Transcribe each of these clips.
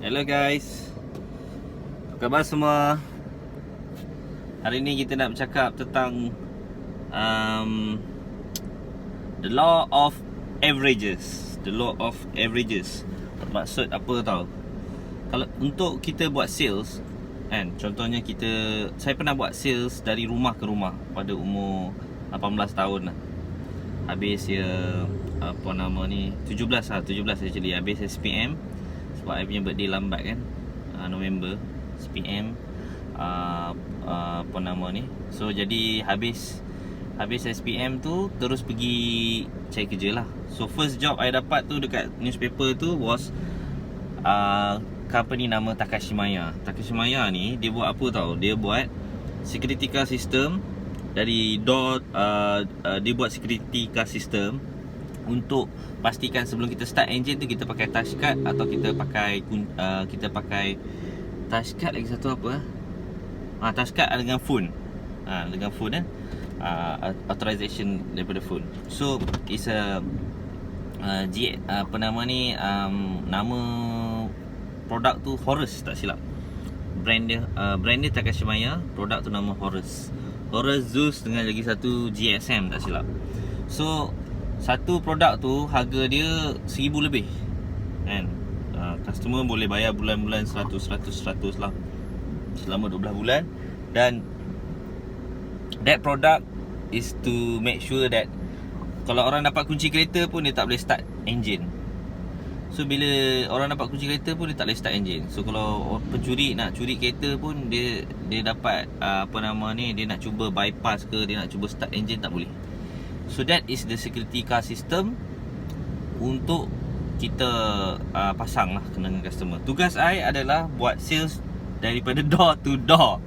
Hello guys, apa khabar semua? Hari ni kita nak bercakap tentang the law of averages. The law of averages. Maksud apa tau? Kalau untuk kita buat sales kan, contohnya saya pernah buat sales dari rumah ke rumah pada umur 18 tahun lah. Habis 17 actually. Habis SPM sebab I punya birthday lambat kan, November SPM. So jadi habis SPM tu terus pergi cari kerja lah. So first job I dapat tu dekat newspaper tu was company nama Takashimaya. Takashimaya ni dia buat apa tau? Dia buat security car system dari door. Dia buat security car system untuk pastikan sebelum kita start engine tu kita pakai touch card atau kita pakai touch card, lagi satu apa touch card dengan phone. Dengan phone authorization daripada phone. So it's a nama produk tu Horus tak silap. Brand dia Takashimaya, produk tu nama Horus Zeus dengan lagi satu GSM tak silap. So satu produk tu harga dia 1000 lebih kan. Customer boleh bayar bulan-bulan 100 lah selama 12 bulan. Dan that product is to make sure that kalau orang dapat kunci kereta pun dia tak boleh start engine. So bila orang dapat kunci kereta pun dia tak boleh start engine. So kalau pencuri nak curi kereta pun dia dapat dia nak cuba bypass ke, dia nak cuba start engine, tak boleh. So that is the security car system untuk kita pasang lah dengan customer. Tugas I adalah buat sales daripada door to door.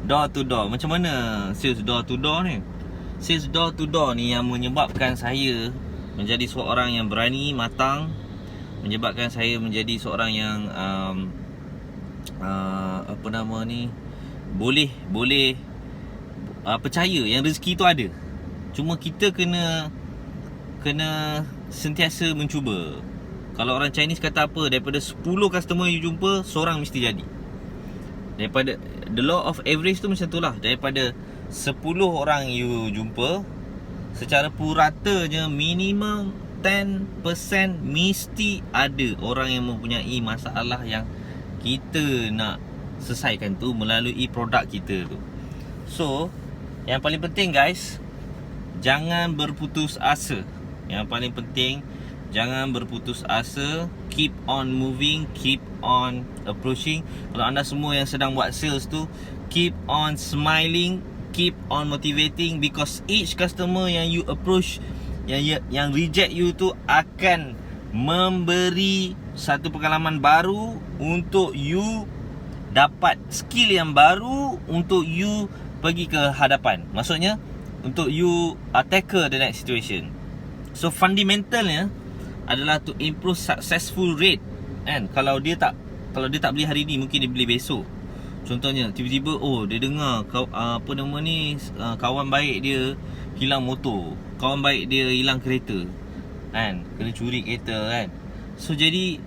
Door to door. Macam mana sales door to door ni? Sales door to door ni yang menyebabkan saya menjadi seorang yang berani, matang. Menyebabkan saya menjadi seorang yang boleh percaya yang rezeki tu ada. Cuma kita kena sentiasa mencuba. Kalau orang Chinese kata apa, daripada 10 customer you jumpa, seorang mesti jadi. Daripada the law of average tu macam tu lah. Daripada 10 orang you jumpa, secara puratanya minimum 10% mesti ada orang yang mempunyai masalah yang kita nak selesaikan tu melalui produk kita tu. So yang paling penting guys, jangan berputus asa. Yang paling penting, jangan berputus asa. Keep on moving, keep on approaching. Kalau anda semua yang sedang buat sales tu, keep on smiling, keep on motivating, because each customer yang you approach, yang reject you tu akan memberi satu pengalaman baru untuk you dapat skill yang baru untuk you pergi ke hadapan. Maksudnya untuk you tackle the next situation. So fundamentalnya adalah to improve successful rate kan. Kalau dia tak beli hari ni, mungkin dia beli besok. Contohnya tiba-tiba dia dengar kawan baik dia hilang motor, kawan baik dia hilang kereta kan, kena curi kereta kan. So jadi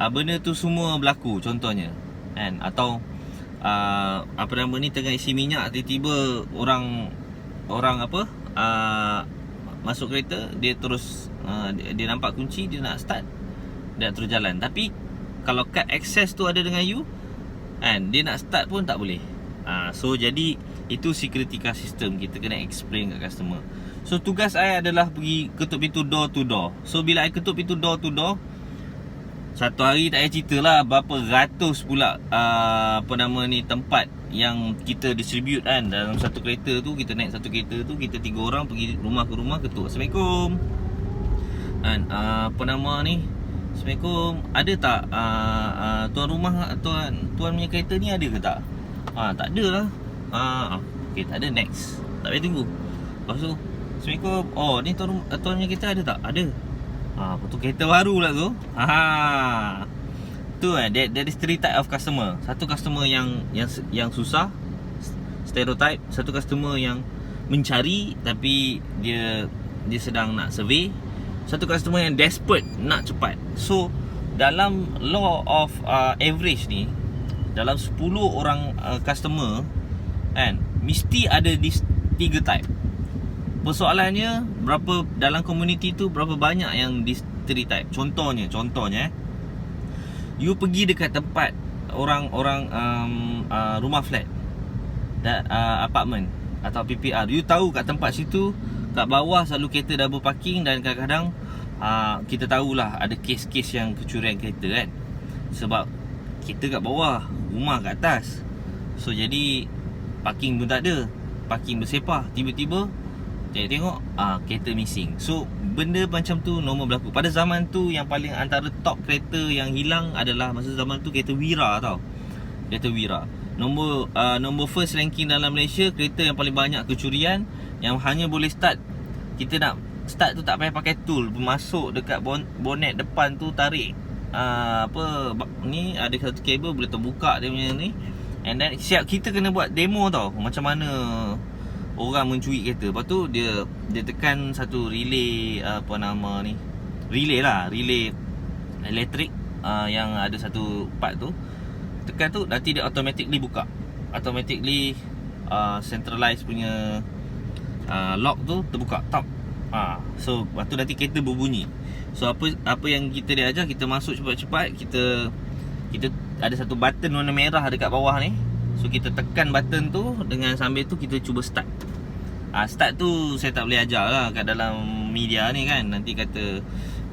benda tu semua berlaku contohnya kan. Atau tengah isi minyak, tiba-tiba orang masuk kereta, dia terus dia nampak kunci, dia nak start, dia nak terus jalan. Tapi kalau kad access tu ada dengan you kan, dia nak start pun tak boleh. So jadi itu security car system. Kita kena explain kat customer. So tugas saya adalah pergi ketuk pintu door to door. So bila I ketuk pintu door to door, satu hari tak payah cerita lah berapa ratus pula tempat yang kita distribute kan. Dalam satu kereta tu, kita naik satu kereta tu, kita 3 orang pergi rumah ke rumah ketuk. Assalamualaikum kan, Assalamualaikum, ada tak tuan rumah, tuan punya kereta ni ada ke tak? Tak ada lah. Okay, tak ada, next. Tak payah tunggu. Lepas tu Assalamualaikum, ni tuan punya kereta ada tak? Ada. Lepas tu kereta baru lah tu. Tu kan, there is 3 type of customer. Satu customer yang susah, stereotype. Satu customer yang mencari tapi dia sedang nak survey. Satu customer yang desperate, nak cepat. So dalam law of average ni, dalam 10 orang customer kan, mesti ada this 3 type. Persoalannya berapa dalam community tu, berapa banyak yang this 3 type. Contohnya you pergi dekat tempat orang-orang rumah flat, apartment atau PPR. You tahu kat tempat situ, kat bawah selalu kereta double parking, dan kadang-kadang kita tahulah ada kes-kes yang kecurian kereta kan, sebab kita kat bawah, rumah kat atas. So jadi parking pun tak ada, parking bersepah. Tiba-tiba tengok kereta missing. So benda macam tu normal berlaku. Pada zaman tu yang paling antara top kereta yang hilang adalah masa zaman tu kereta Wira tau. Kereta Wira Nombor first ranking dalam Malaysia, kereta yang paling banyak kecurian, yang hanya boleh start. Kita nak start tu tak payah pakai tool, masuk dekat bonnet depan tu, tarik ni ada satu kabel boleh terbuka dia punya ni, and then siap kita kena buat demo tau, macam mana orang mencuri kereta. Lepas tu dia tekan satu relay, relay elektrik yang ada satu part tu, tekan tu nanti dia automatically buka, automatically centralized punya lock tu terbuka, top. So lepas tu nanti kereta berbunyi. So apa yang kita diajar, kita masuk cepat-cepat, kita ada satu button warna merah dekat bawah ni. So kita tekan button tu, dengan sambil tu kita cuba start. Start tu saya tak boleh ajar lah kat dalam media ni kan, nanti kata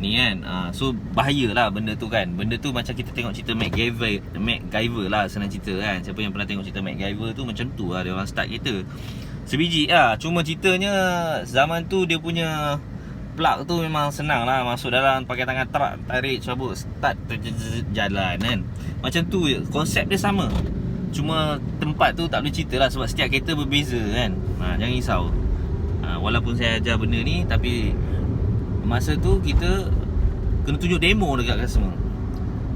ni kan. So bahaya lah benda tu kan. Benda tu macam kita tengok cerita MacGyver lah, senang cerita kan. Siapa yang pernah tengok cerita MacGyver tu, macam tu lah dia orang start kereta. Sebiji lah. Cuma ceritanya zaman tu dia punya plug tu memang senang lah, masuk dalam, pakai tangan tarik, cabut, start, jalan kan. Macam tu je, konsep dia sama. Cuma tempat tu tak boleh cerita lah, sebab setiap kereta berbeza kan. Jangan risau. Walaupun saya ajar benda ni, tapi masa tu kita kena tunjuk demo dekat customer.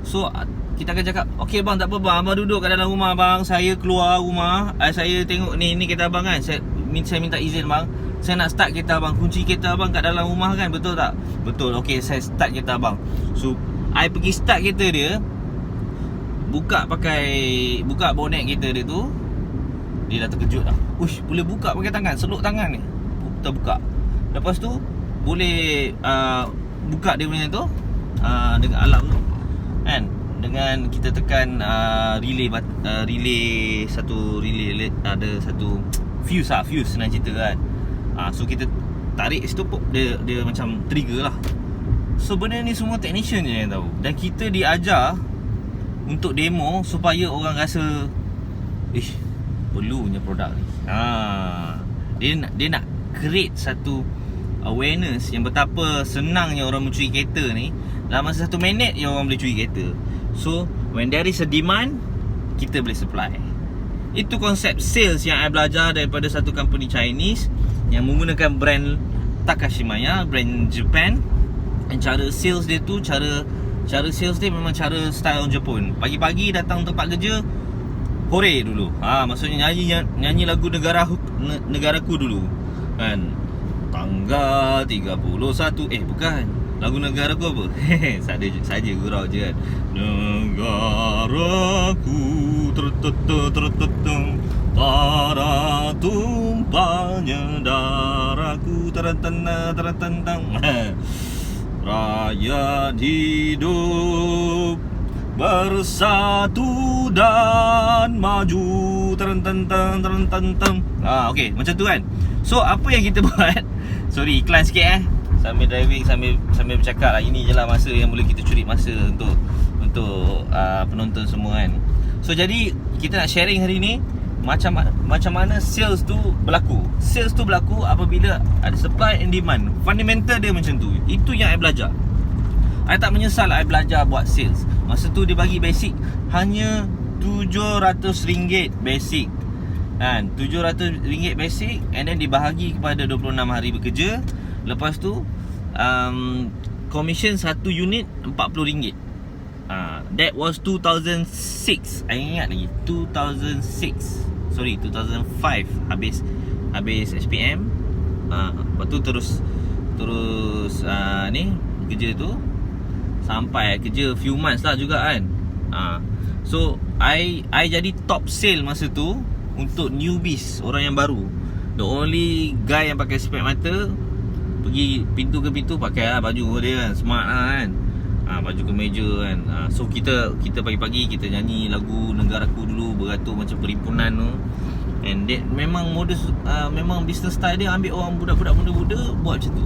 So kita akan cakap, okey bang, tak apa bang, abang duduk kat dalam rumah bang, saya keluar rumah, saya tengok ni kereta abang kan, saya minta izin bang, saya nak start kereta abang, kunci kereta abang kat dalam rumah kan, betul tak? Betul. Okey, saya start kereta abang. So I pergi start kereta dia, buka bonet kereta dia tu, dia dah terkejut dah. Uish, boleh buka pakai tangan, seluk tangan ni, terbuka. Lepas tu boleh buka dia punya tu dengan alarm tu kan, dengan kita tekan relay ada satu fuse senang cerita kan. So kita tarik situ, dia macam trigger lah. So benda ni semua technician je yang tahu, dan kita diajar untuk demo supaya orang rasa perlunya produk ni. Dia nak create satu awareness yang betapa senangnya orang mencuri kereta ni. Dalam masa 1 minit je orang boleh curi kereta. So when there is a demand, kita boleh supply. Itu konsep sales yang saya belajar daripada satu company Chinese yang menggunakan brand Takashimaya, brand Japan. Dan cara sales dia tu, cara sales dia memang cara style Jepun. Pagi-pagi datang tempat kerja, hore dulu. Maksudnya nyanyi lagu negaraku dulu kan. Tanggal 31, bukan, lagu negaraku apa? Saja gurau je kan. Negaraku tertutung, para tumpahnya darahku, tertentang. Rakyat hidup bersatu dan maju, tertentang. Okey, macam tu kan. So apa yang kita buat, sorry iklan sikit sambil driving, sambil bercakap lah. Ini je lah masa yang boleh kita curi masa untuk penonton semua kan. So jadi kita nak sharing hari ni macam mana sales tu berlaku. Sales tu berlaku apabila ada supply and demand. Fundamental dia macam tu. Itu yang I belajar. I tak menyesal I belajar buat sales. Masa tu dia bagi basic hanya RM700 basic kan, RM700 basic, and then dibahagi kepada 26 hari bekerja. Lepas tu commission satu unit RM40. That was 2006. I ingat lagi 2005 habis SPM. Lepas tu terus ni kerja tu. sampai kerja few months lah juga kan. So I jadi top sale masa tu untuk newbies, orang yang baru. The only guy yang pakai spek mata, pergi pintu ke pintu pakai lah baju dia kan, smart lah kan. Baju kemeja kan. So kita pagi-pagi kita nyanyi lagu Negaraku dulu, beratur macam perhimpunan tu. And that memang modus, memang business style dia, ambil orang budak-budak muda-muda buat macam tu.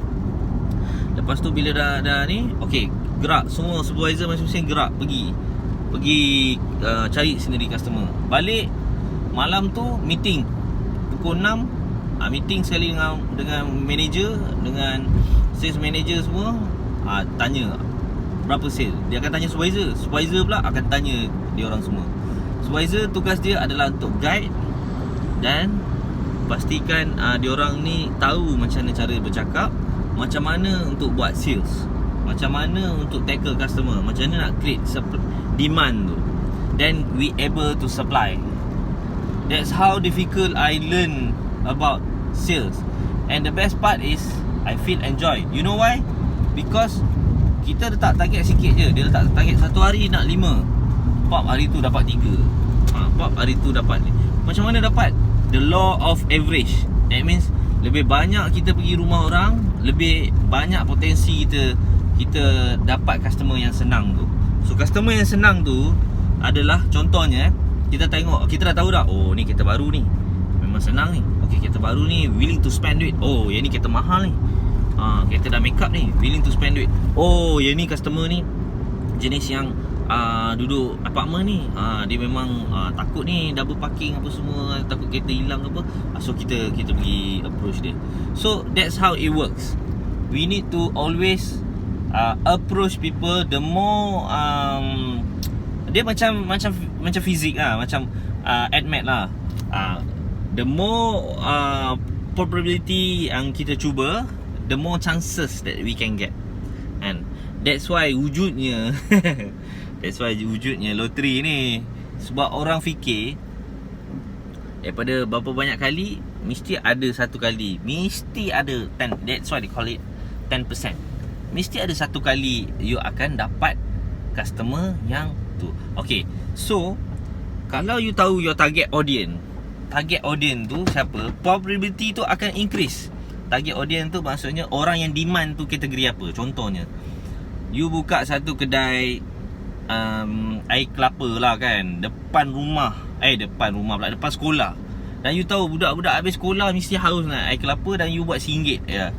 Lepas tu bila dah ni, okay, gerak semua supervisor masing-masing gerak pergi cari sendiri customer. Balik malam tu meeting pukul 6, meeting sekali dengan manager, dengan sales manager semua. Tanya berapa sale. Dia akan tanya supervisor pula akan tanya dia orang semua. Supervisor tugas dia adalah untuk guide dan pastikan dia orang ni tahu macam mana cara bercakap, macam mana untuk buat sales, macam mana untuk tackle customer, macam mana nak create demand tu, then we able to supply. That's how difficult I learn about sales. And the best part is I feel enjoy. You know why? Because kita letak target sikit je. Dia letak target 1 hari nak 5, pop hari tu dapat 3, pop hari tu dapat ni. Macam mana dapat? The law of average. That means lebih banyak kita pergi rumah orang, lebih banyak potensi kita dapat customer yang senang tu. So customer yang senang tu adalah, contohnya kita tengok, kita dah tahu dah, oh ni kereta baru ni, memang senang ni. Okay, kereta baru ni willing to spend duit. Oh yang ni kereta mahal ni, kereta dah make up ni, willing to spend duit. Oh yang ni customer ni jenis yang duduk apartment ni, dia memang takut ni double parking apa semua, takut kereta hilang ke apa. So kita pergi approach dia. So that's how it works. We need to always approach people. The more dia macam fizik lah, macam admat lah. The more probability yang kita cuba, the more chances that we can get. And that's why wujudnya that's why wujudnya loteri ni. Sebab orang fikir daripada berapa banyak kali, mesti ada satu kali, mesti ada 10. That's why they call it 10%. Mesti ada satu kali you akan dapat customer yang tu. Okay, so kalau you tahu your target audience tu siapa, probability tu akan increase. Target audience tu maksudnya orang yang demand tu kategori apa. Contohnya you buka satu kedai air kelapa lah kan, depan rumah pula, depan sekolah. Dan you tahu budak-budak habis sekolah mesti haus nak air kelapa, dan you buat RM1 ya.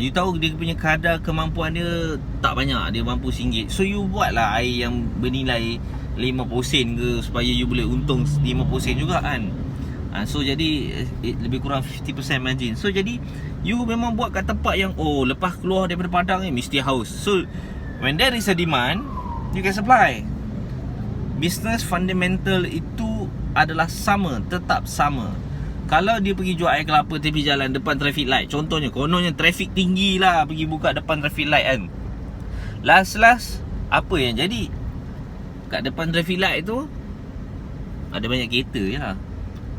You tahu dia punya kadar kemampuan dia tak banyak, dia mampu RM1. So you buat lah air yang bernilai 50 sen ke, supaya you boleh untung 50 sen juga kan. So jadi lebih kurang 50% margin. So jadi you memang buat kat tempat yang, oh lepas keluar daripada padang ni mesti haus. So when there is a demand, you can supply. Business fundamental itu adalah sama, tetap sama. Kalau dia pergi jual air kelapa tepi jalan depan traffic light, contohnya, kononnya traffic tinggi lah, pergi buka depan traffic light kan, last apa yang jadi? Kat depan traffic light tu ada banyak kereta je lah.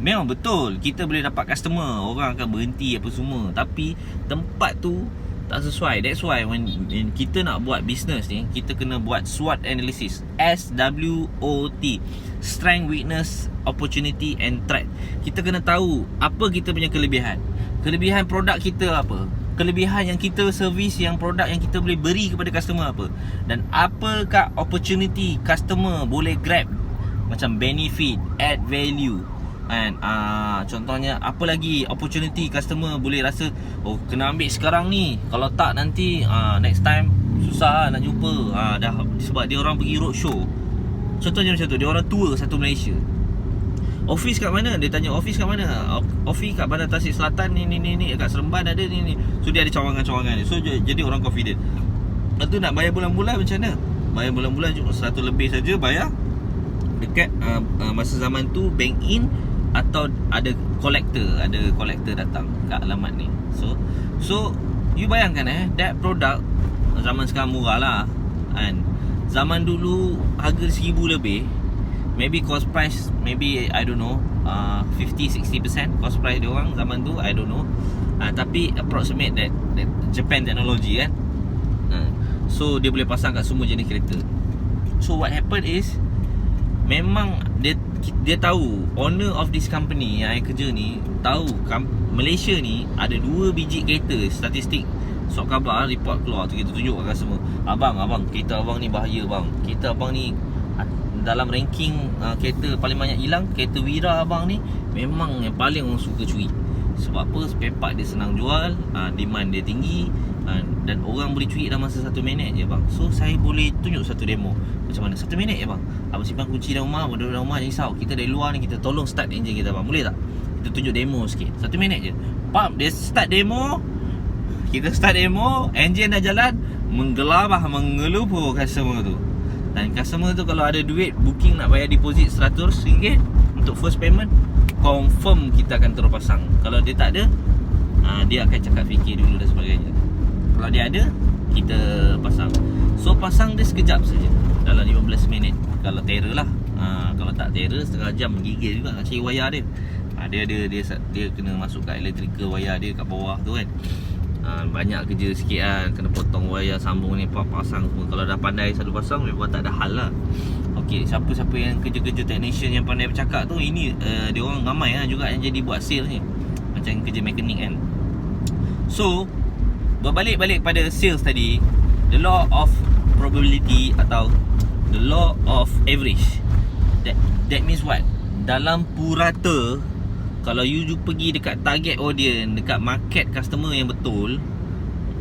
Memang betul kita boleh dapat customer, orang akan berhenti apa semua, tapi tempat tu tak sesuai. That's why when kita nak buat business ni, kita kena buat SWOT analysis. SWOT, Strength, Weakness, Opportunity and Threat. Kita kena tahu apa kita punya kelebihan. Kelebihan produk kita apa, kelebihan yang kita servis, yang produk yang kita boleh beri kepada customer apa, dan apakah opportunity customer boleh grab, macam benefit, add value. And contohnya apa lagi opportunity customer boleh rasa, oh kena ambil sekarang ni, kalau tak nanti next time susah nak jumpa. Dah, sebab dia orang pergi roadshow. Contohnya macam tu, dia orang tour satu Malaysia. Office kat mana? Dia tanya office kat mana? Office kat Bandar Tasik Selatan ni, kat Seremban ada ni. So dia ada cawangan-cawangan ni. So jadi orang confident. Lepas tu nak bayar bulan-bulan macam mana? Bayar bulan-bulan cuma 100 lebih saja bayar. Dekat masa zaman tu bank in, atau ada collector datang kat alamat ni. So you bayangkan that product zaman sekarang murah lah kan. Zaman dulu harga 1000 lebih. Maybe cost price, maybe I don't know, 50-60% cost price dia orang zaman tu, I don't know. Tapi approximate that Japan technology kan. So dia boleh pasang kat semua jenis kereta. So what happened is, memang dia tahu, owner of this company yang I kerja ni tahu Malaysia ni ada 2 biji kereta. Statistik surat khabar report keluar tu, kita tunjuk kat semua. Abang, kereta abang ni bahaya bang. Kereta abang ni dalam ranking kereta paling banyak hilang, kereta Wira abang ni memang yang paling orang suka curi. Sebab apa? Spare part dia senang jual, demand dia tinggi, dan orang boleh curi dalam masa 1 minit je bang. So saya boleh tunjuk satu demo. Macam mana? 1 minit je bang. Abang simpan kunci dalam rumah, abang duduk dalam rumah, jangan risau. Kita dari luar ni, kita tolong start enjin kita bang. Boleh tak? Kita tunjuk demo sikit, 1 minit je. Dia start demo. Kita start demo, enjin dah jalan, menggelabah, mengelubuh customer tu. Dan customer tu kalau ada duit, booking nak bayar deposit RM100 untuk first payment, confirm kita akan terus pasang. Kalau dia tak ada, dia akan cakap fikir dulu dan sebagainya. Kalau dia ada, kita pasang. So pasang dia sekejap saja, dalam 15 minit. Kalau terror lah. Kalau tak terror, setengah jam menggigil juga nak cari wayar dia. Dia kena masuk kat electrical wayar dia kat bawah tu kan. Banyak kerja sikit kan. Kena potong wayar, sambung ni, pasang semua. Kalau dah pandai selalu pasang, memang tak ada hal lah. Okay, siapa-siapa yang kerja-kerja technician yang pandai bercakap tu, ini dia orang ramai lah juga yang jadi buat sales ni. Macam kerja mekanik kan. So berbalik pada sales tadi, the law of probability atau the law of average. That means what? Dalam purata, kalau you pergi dekat target audience, dekat market customer yang betul,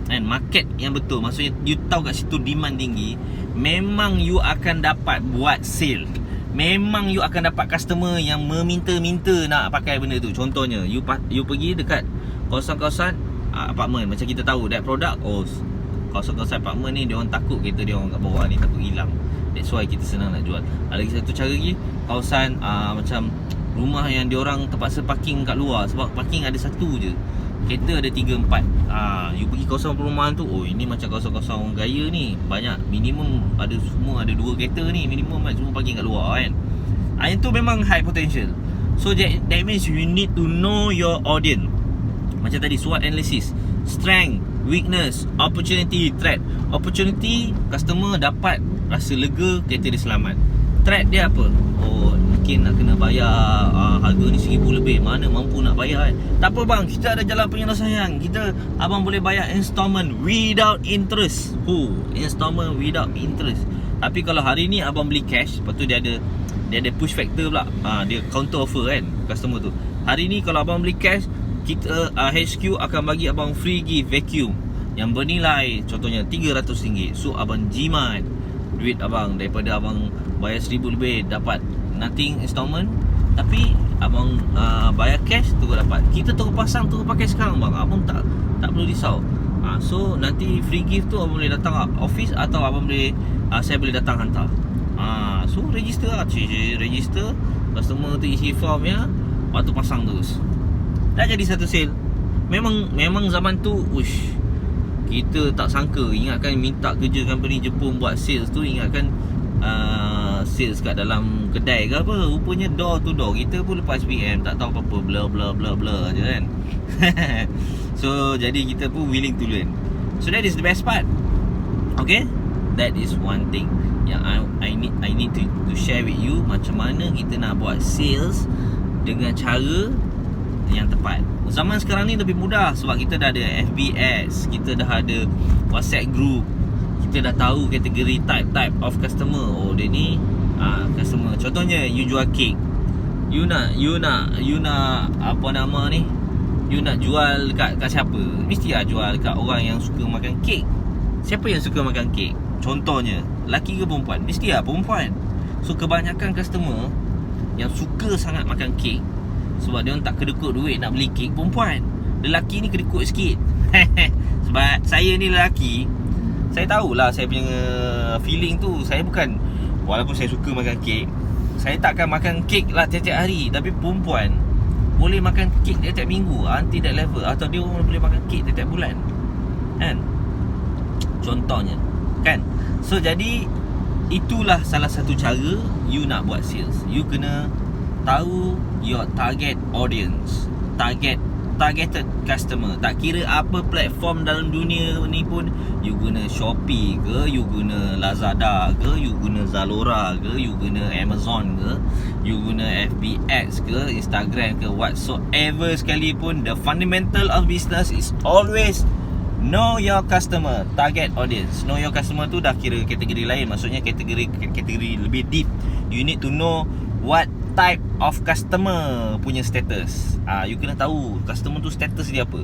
kan, market yang betul, maksudnya you tahu kat situ demand tinggi, memang you akan dapat buat sale. Memang you akan dapat customer yang meminta-minta nak pakai benda tu. Contohnya, you pergi dekat kawasan-kawasan apartment, macam kita tahu that product, kawasan-kawasan apartment ni dia orang takut kereta dia orang kat bawah ni takut hilang. That's why kita senang nak jual. Ada lagi satu cara lagi, kawasan macam rumah yang diorang terpaksa parking kat luar. Sebab parking ada satu je, kereta ada 3-4. You pergi kawasan perumahan tu, ini macam kawasan-kawasan orang gaya ni, banyak, minimum semua ada 2 kereta ni, minimum semua parking kat luar kan. Yang tu memang high potential. So that means you need to know your audience. Macam tadi, SWOT analysis, strength, weakness, opportunity, threat. Opportunity, customer dapat rasa lega, kereta dia selamat. Threat dia apa? Mungkin nak kena bayar harga ni RM1,000 lebih, mana mampu nak bayar kan? Tak apa bang, kita ada jalan penyelesaian. Abang boleh bayar installment without interest. Installment without interest. Tapi kalau hari ni abang beli cash, lepas tu dia ada push factor pula. Dia counter offer kan customer tu. Hari ni kalau abang beli cash, kita HQ akan bagi abang free gift vacuum yang bernilai contohnya RM300. So abang jimat duit abang, daripada abang bayar RM1,000 lebih, dapat nothing installment. Tapi abang bayar cash tu dapat. Kita terus pasang, terus pakai sekarang bang. Abang tak perlu risau. So nanti free gift tu abang boleh datang office, atau abang boleh saya boleh datang hantar. So register lah, register, customer tu isi form ya, lepas tu pasang terus. Dah jadi satu sale. Memang zaman tu kita tak sangka. Ingatkan minta kerja company Jepun buat sales tu, ingatkan sales kat dalam kedai ke apa. Rupanya door to door. Kita pun lepas PM tak tahu apa-apa, bla bla bla bla je kan. So jadi kita pun willing to learn. So that is the best part. Okay, that is one thing yang I need to share with you. Macam mana kita nak buat sales dengan cara yang tepat. Zaman sekarang ni lebih mudah sebab kita dah ada FB ads, kita dah ada WhatsApp group, kita dah tahu kategori type of customer. Dia ni customer. Contohnya you jual kek, you nak apa nama ni, you nak jual kat siapa? Mesti lah jual kat orang yang suka makan kek. Siapa yang suka makan kek? Contohnya lelaki ke perempuan? Mesti lah perempuan. So kebanyakan customer yang suka sangat makan kek, sebab dia orang tak kedekut duit nak beli kek, perempuan. Lelaki ni kedekut sikit. Sebab saya ni lelaki, saya tahulah saya punya feeling tu. Saya bukan, walaupun saya suka makan kek, saya takkan makan kek lah tiap-tiap hari. Tapi perempuan boleh makan kek tiap-tiap minggu, until that level. Atau dia orang boleh makan kek tiap-tiap bulan, kan? Contohnya, kan? So jadi itulah salah satu cara you nak buat sales. You kena tahu your target audience, target targeted customer. Tak kira apa platform dalam dunia ni pun, you guna Shopee ke, you guna Lazada ke, you guna Zalora ke, you guna Amazon ke, you guna FB Ads ke, Instagram ke, whatsoever sekalipun, the fundamental of business is always know your customer, target audience. Know your customer tu dah kira kategori lain. Maksudnya kategori lebih deep. You need to know what type of customer punya status. You kena tahu customer tu status dia apa.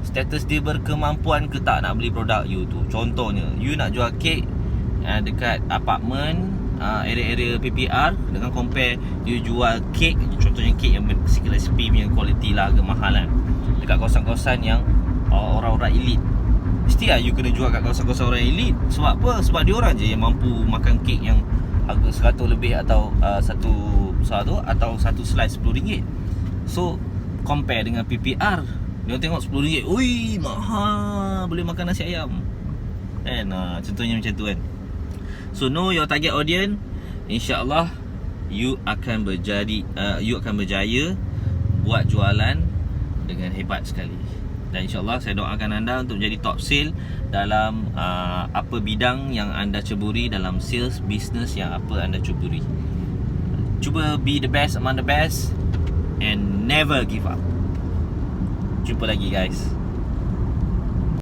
Status dia berkemampuan ke tak nak beli produk you tu. Contohnya, you nak jual kek dekat apartment, area-area PPR, dengan compare you jual kek, contohnya kek yang resipi punya quality lah, harga mahal kan, dekat kawasan-kawasan yang orang-orang elit. Mesti lah you kena jual kat kawasan-kawasan orang elit. Sebab apa? Sebab dia orang je yang mampu makan kek yang harga 100 lebih, atau satu satu slice RM10. So compare dengan PPR, dia tengok RM10, ui mahal, boleh makan nasi ayam kan. Contohnya macam tu kan. So know your target audience. InsyaAllah you akan berjaya buat jualan dengan hebat sekali. Dan insyaAllah saya doakan anda untuk menjadi top sale dalam apa bidang yang anda ceburi, dalam sales business yang apa anda ceburi. Cuba be the best among the best and never give up. Jumpa lagi guys.